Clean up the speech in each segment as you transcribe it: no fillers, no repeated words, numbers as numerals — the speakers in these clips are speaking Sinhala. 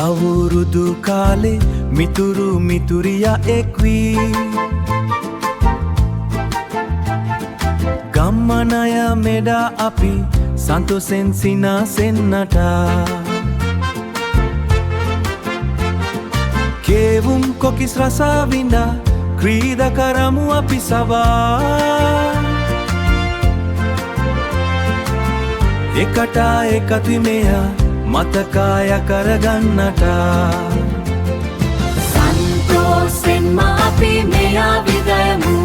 අවුරුදු කාලේ මිතුරු මිතුරියා එක්වී ගම්මනය මෙඩා අපි සන්තෝසෙන් සිනාසෙන්නට කේවුම් කොකිස් රසා විඳා ක්‍රීඩා කරමු අපි සවා එකට එකතු මෙයා මතකාය කරගන්නට සන්තෝසෙන්ම අපි මෙයා විදයමු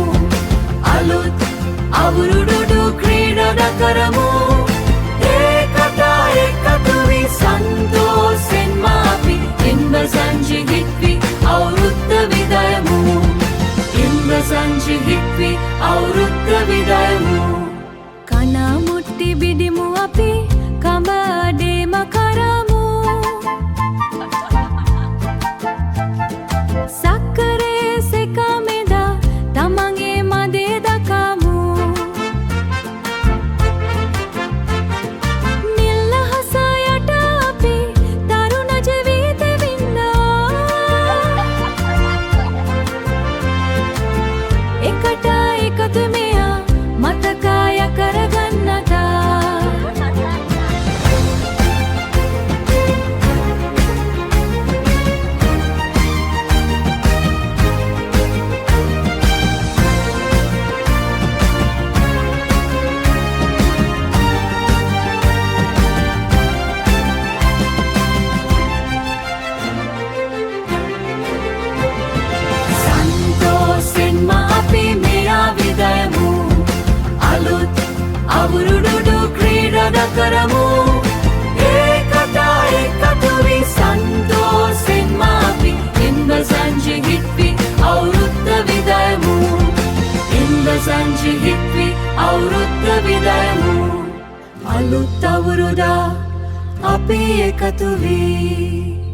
අලුත් අවුරුදු ක්‍රීඩා කරමු ඒකට එකතු වී සන්තෝසෙන්ම අපි ඉන්බ සංජි හිත්වි අවුරුද්ද විදයමු ඉන්බ සංජි හිත්වි අවුරුද්ද විදයමු කනා මුට්ටි බිඩිමු අපි කඹ අඩේම කරමු සක්කරේ සෙකමෙදා තමන්ගේ මදේ දකමු නිල්ල හස යට අපි තරුණ ජීවිත වින්දා එකට එකතු මෙයා මතකාය කරගන්නට සන්තෝසෙන්ම අපි මෙයා විදයමු අලුත් අවුරුදු ක්‍රීඩා කරමු ඒකට එකතු වී සන්තෝසෙන්ම අපි ඉන්බ සංජි හිත්වි අවුරුද්ද විදයමු ඉන්බ සංජි හිත්වි අවුරුද්ද විදයමු අලුත් අවුරුදා අපි එකතු වී